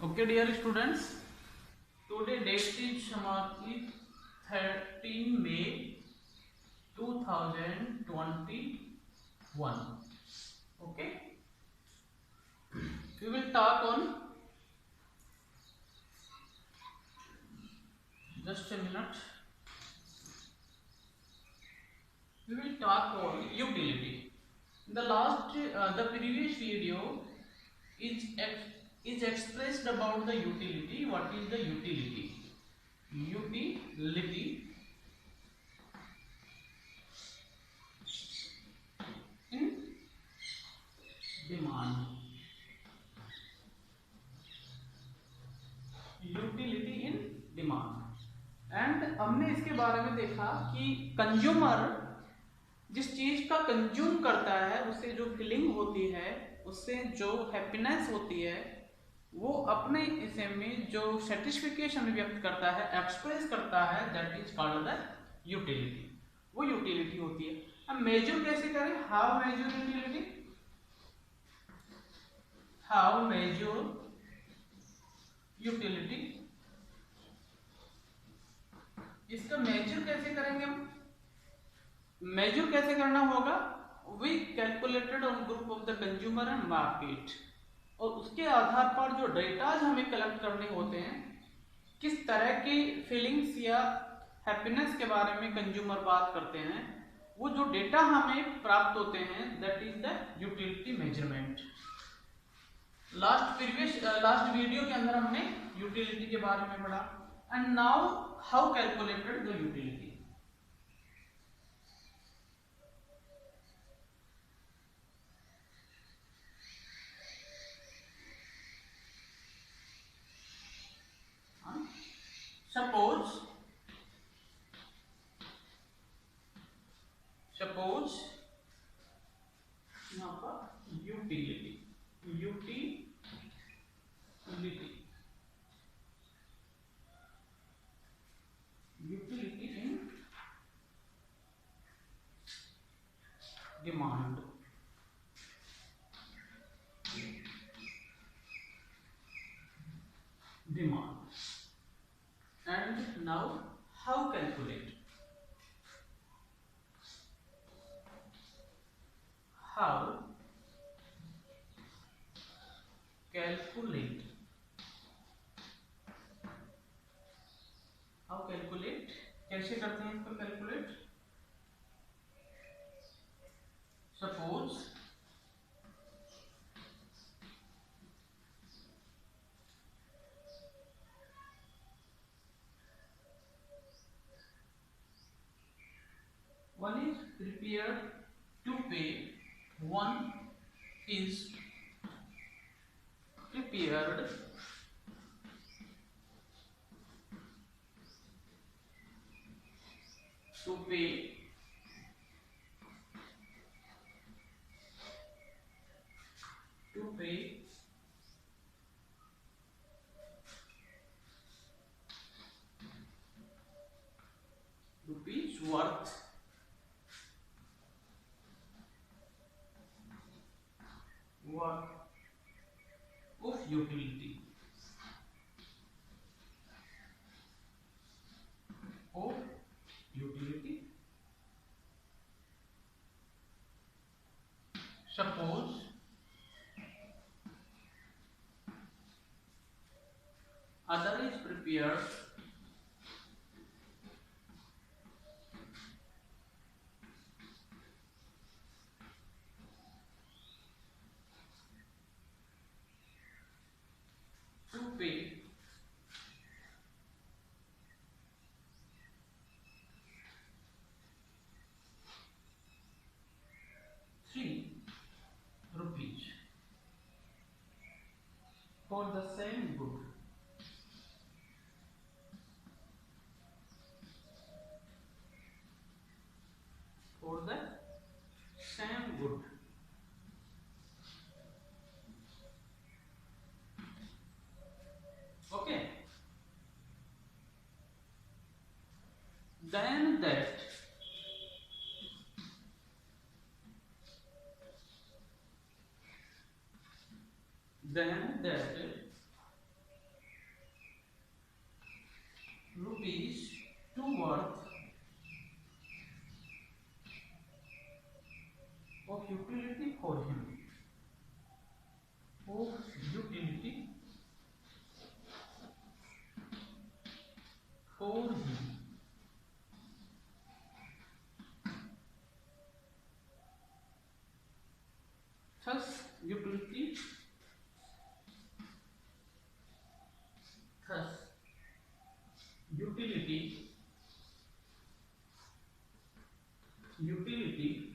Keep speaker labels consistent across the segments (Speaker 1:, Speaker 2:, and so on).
Speaker 1: Okay, dear students, today date is हमारी 13 May 2021. Okay, we will talk on just a minute. We will talk on utility. The previous video is expressed about the utility. What is the utility? Utility in demand. Utility in demand. And हमने इसके बारे में देखा कि consumer जिस चीज का consume करता है उससे जो फीलिंग होती है, उससे जो हैप्पीनेस होती है, वो अपने इसे में जो सेटिस्फिकेशन व्यक्त करता है, एक्सप्रेस करता है, that is called the utility. वो यूटिलिटी होती है। अब मेजर कैसे करें? How measure utility? How measure utility? इसका मेजर कैसे करेंगे हम? मेजर कैसे करना होगा? We calculated on group of the consumer and market, और उसके आधार पर जो डेटाज हमें कलेक्ट करने होते हैं, किस तरह की फीलिंग्स या हैप्पीनेस के बारे में कंज्यूमर बात करते हैं, वो जो डेटा हमें प्राप्त होते हैं, that is the utility measurement. Last video के अंदर हमने यूटिलिटी के बारे में पढ़ा। And now how calculated the utility? Suppose यहाँ पर utility in demand. And now how calculate? How calculate? How calculate? कैसे करते हैं इसको calculate? Suppose one is prepared to pay, one is prepared to pay rupees worth of utility, Suppose other is prepared to pay ₹3 for the same good. For the same good. Okay. Then that to worth of utility for him, of utility for him.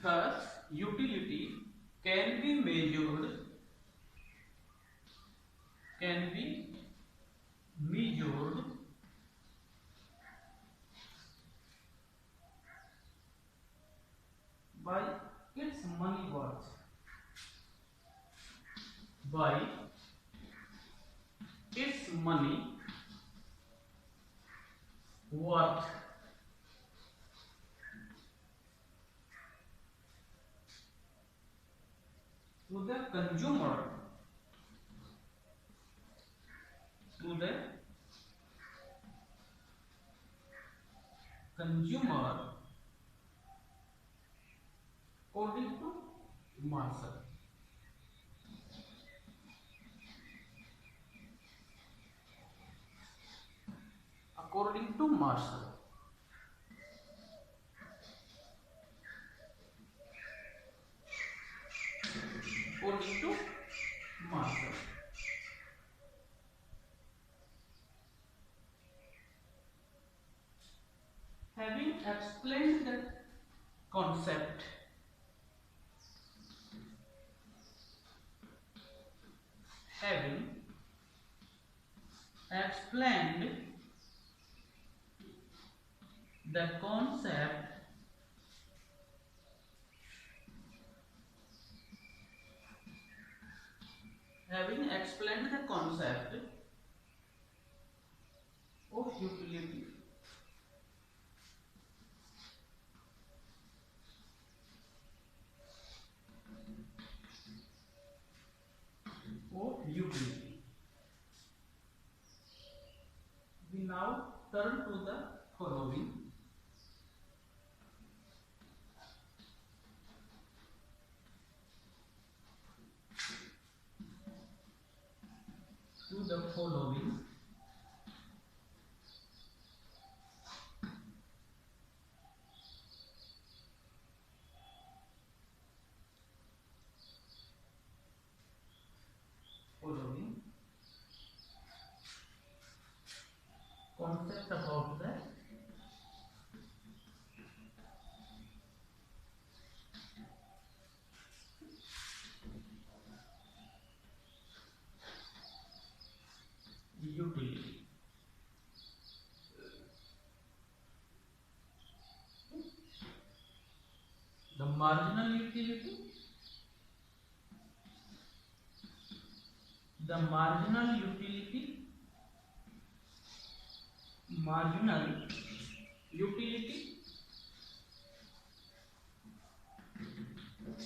Speaker 1: Thus utility can be measured by its money worth. By its money worth. To the consumer, according to Marshall. According to Marshall. According to Marshall. Having explained the concept, having explained the concept of utility we now turn to the following. Concept about the utility. The marginal utility,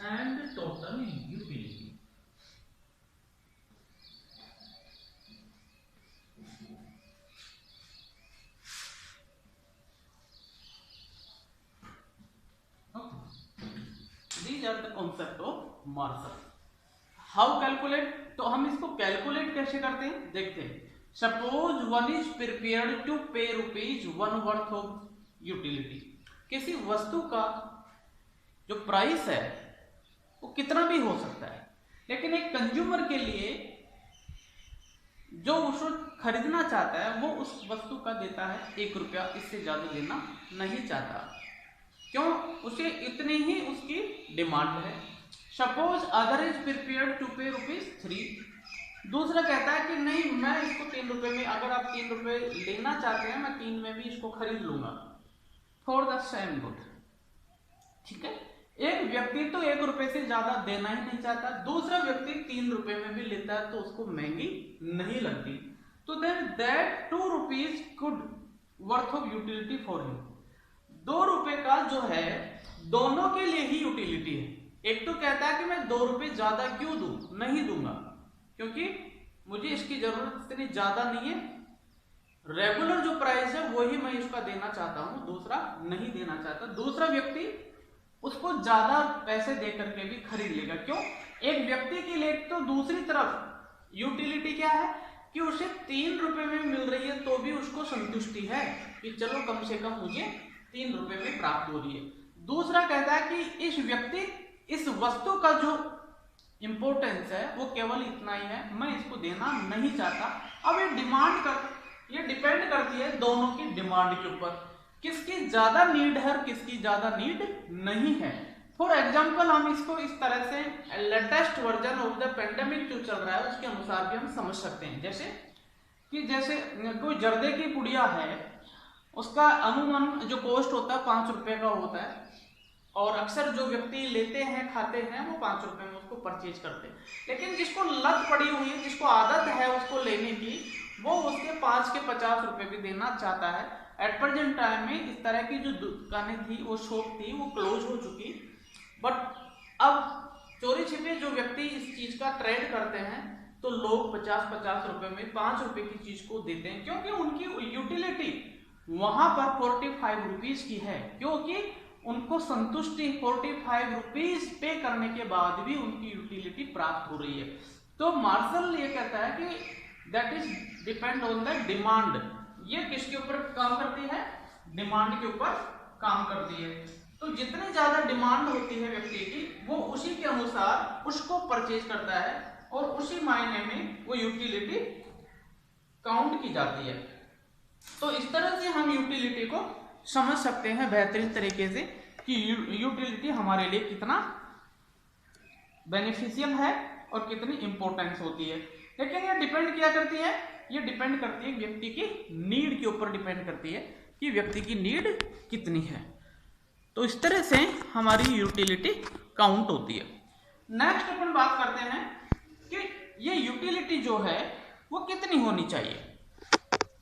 Speaker 1: and total utility. Okay. These are the concept of Marshall. How calculate, तो हम इसको calculate कैसे करते हैं देखते हैं. Suppose one is prepared to pay ₹1 worth of utility. किसी वस्तु का जो प्राइस है वो कितना भी हो सकता है, लेकिन एक कंज्यूमर के लिए जो उसको खरीदना चाहता है वो उस वस्तु का देता है ₹1, इससे ज्यादा देना नहीं चाहता. क्यों? उसे इतनी ही उसकी डिमांड है. Suppose other is prepared to pay ₹3. दूसरा कहता है कि नहीं, मैं इसको ₹3 में, अगर आप ₹3 लेना चाहते हैं मैं 3 में भी इसको खरीद लूंगा फॉर द सेम गुड. ठीक है. एक व्यक्ति तो ₹1 से ज्यादा देना ही नहीं चाहता, दूसरा व्यक्ति ₹3 में भी लेता है तो उसको महंगी नहीं लगती. तो then that ₹2 could worth of utility for him. ₹2 का जो है दोनों के लिए ही यूटिलिटी है. एक तो कहता है कि मैं ₹2 ज्यादा क्यों दूं, नहीं दूंगा क्योंकि मुझे इसकी जरूरत इतनी ज्यादा नहीं है, रेगुलर जो प्राइस है वही मैं इसका देना चाहता हूं, दूसरा नहीं देना चाहता। दूसरा व्यक्ति उसको ज्यादा पैसे दे करके भी खरीद लेगा। क्यों? एक व्यक्ति के लिए तो दूसरी तरफ यूटिलिटी क्या है कि उसे 3 रुपए में मिल रही है तो भी उसको संतुष्टि है कि चलो कम से कम मुझे 3 रुपए में प्राप्त हो रही है। दूसरा कहता है कि इस व्यक्ति इस वस्तु का जो इंपॉर्टेंस है वो केवल इतना ही है, मैं इसको देना नहीं चाहता। अब ये डिपेंड करती है दोनों की डिमांड के ऊपर, किसकी ज्यादा नीड है और किसकी ज्यादा नीड नहीं है। फॉर एग्जाम्पल हम इसको इस तरह से latest version of the pandemic जो चल रहा है उसके अनुसार भी हम समझ सकते हैं। जैसे कोई जर्दे की पुड़िया है, उसका अमूमन जो कॉस्ट होता है 5 रुपए का होता है, और अक्सर जो व्यक्ति लेते हैं खाते हैं वो 5 रुपए में उसको परचेज करते हैं। लेकिन जिसको लत पड़ी हुई है, जिसको आदत है उसको लेने की, वो उसके 5 के 50 रुपए भी देना चाहता है। एट प्रेजेंट टाइम में इस तरह की जो दुकानें थी, वो शॉप थी, वो क्लोज हो चुकी। बट अब चोरी छिपे जो व्यक्ति इस चीज का ट्रेड करते हैं तो लोग 50-50 रुपए में 5 रुपए की चीज को देते हैं, क्योंकि उनकी यूटिलिटी वहां पर 45 रुपीज की है, क्योंकि उनको संतुष्टि 45 रुपीज पे करने के बाद भी उनकी यूटिलिटी प्राप्त हो रही है। तो मार्शल ये कहता है कि that is depend on the demand. ये किसके ऊपर काम करती है? डिमांड के ऊपर काम करती है। तो जितनी ज्यादा डिमांड होती है व्यक्ति की, वो उसी के अनुसार उसको परचेज करता है और उसी मायने में वो यूटिलिटी काउंट की जाती है। तो इस तरह से हम यूटिलिटी को समझ सकते हैं बेहतरीन तरीके से कि यूटिलिटी हमारे लिए कितना बेनिफिशियल है और कितनी इंपॉर्टेंस होती है। लेकिन ये डिपेंड क्या करती है? ये डिपेंड करती है व्यक्ति की नीड के ऊपर डिपेंड करती है कि व्यक्ति की नीड कितनी है। तो इस तरह से हमारी यूटिलिटी काउंट होती है। नेक्स्ट अपन बात करते हैं कि ये यूटिलिटी जो है वो कितनी होनी चाहिए।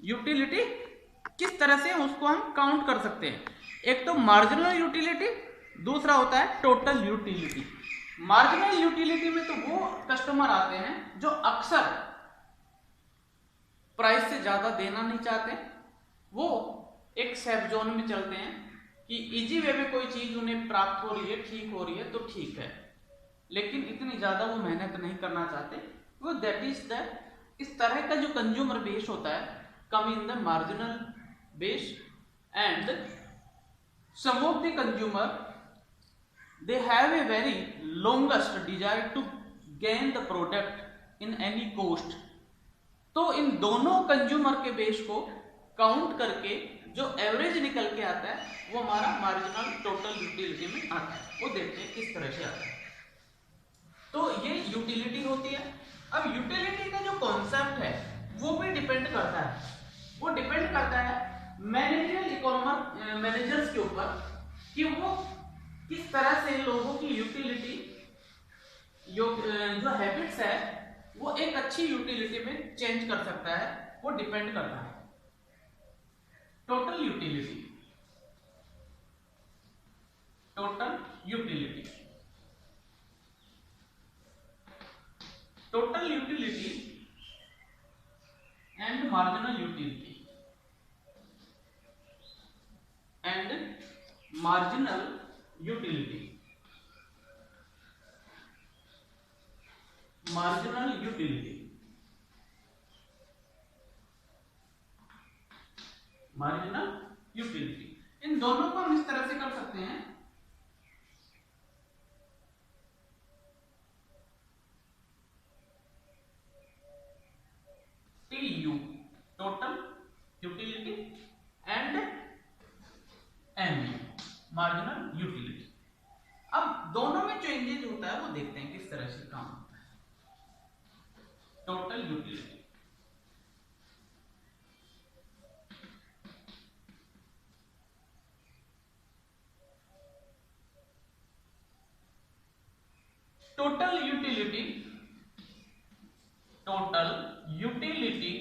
Speaker 1: यूटिलिटी किस तरह से उसको हम काउंट कर सकते हैं? एक तो मार्जिनल यूटिलिटी, दूसरा होता है टोटल यूटिलिटी। मार्जिनल यूटिलिटी में तो वो कस्टमर आते हैं जो अक्सर प्राइस से ज्यादा देना नहीं चाहते, वो एक सेफ जोन में चलते हैं कि इजी वे में कोई चीज उन्हें प्राप्त हो रही है, ठीक हो रही है तो ठीक है, लेकिन इतनी ज्यादा वो मेहनत नहीं करना चाहते। वो दैट इज द इस तरह का जो कंज्यूमर बेस होता है कम in the marginal base, and some of the consumer they have a very longest desire to gain the product in any cost। तो इन दोनों कंज्यूमर के बेस को काउंट करके जो एवरेज निकल के आता है वो हमारा मार्जिनल टोटल यूटिलिटी में आता है। वो देखते हैं किस तरह से आता है। तो ये यूटिलिटी होती है। अब यूटिलिटी का जो कॉन्सेप्ट है वो भी डिपेंड करता है, वो डिपेंड करता है मैनेजर्स के ऊपर कि वो किस तरह से लोगों की यूटिलिटी जो हैबिट्स है वो एक अच्छी यूटिलिटी में चेंज कर सकता है। वो डिपेंड करता है। Total utility, total utility, total utility and marginal utility and marginal utility, marginal utility, marginal utility, इन दोनों को हम इस तरह से कर सकते हैं। TU total utility and MU marginal utility. अब दोनों में चेंजेस होता है वो देखते हैं किस तरह से काम होता है। Total utility, total utility, total utility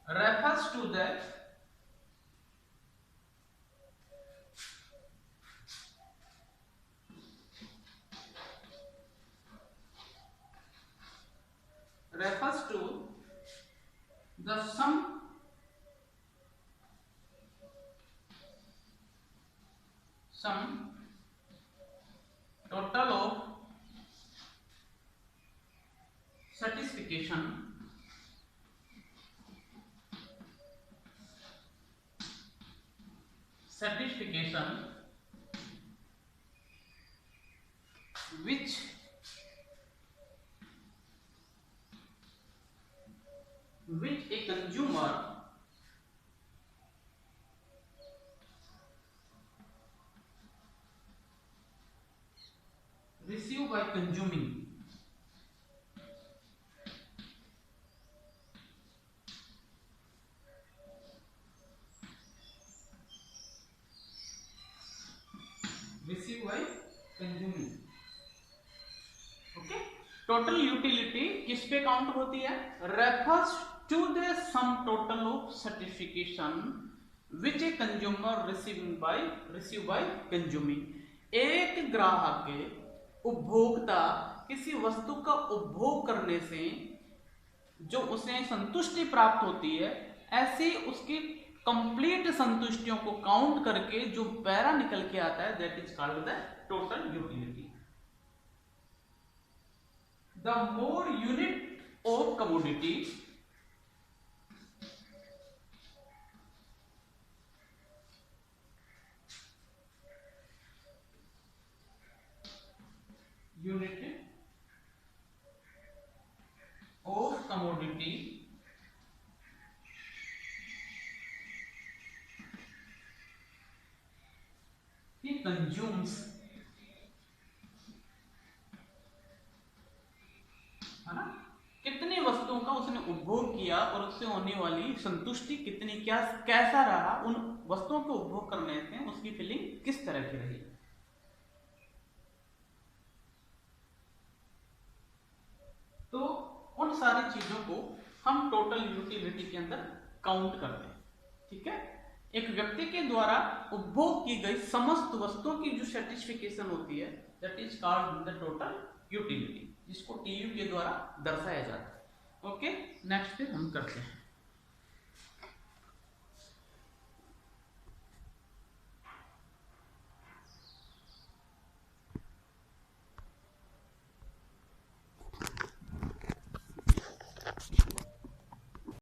Speaker 1: refers to the refers to the sum total of satisfaction which a consumer receive by consuming okay. Total utility किस पे काउंट होती है? Refers to the sum total of certification which a consumer receive by consuming. एक ग्राहक उपभोक्ता किसी वस्तु का उपभोग करने से जो उसे संतुष्टि प्राप्त होती है, ऐसी उसकी कंप्लीट संतुष्टियों को काउंट करके जो पैरा निकल के आता है, that is called the total utility. The more unit of commodity he consumes, है ना, कितनी वस्तुओं का उसने उपभोग किया और उससे होने वाली संतुष्टि कितनी, क्या कैसा रहा, उन वस्तुओं को उपभोग करने से उसकी फीलिंग किस तरह की रही। तो उन सारी चीजों को हम टोटल यूटिलिटी के अंदर काउंट करते हैं। ठीक है, एक व्यक्ति के द्वारा उपभोग की गई समस्त वस्तुओं की जो सेटिस्फिकेशन होती है, that is called the total utility, जिसको टीयू के द्वारा दर्शाया जाता है। ओके, नेक्स्ट फिर हम करते हैं।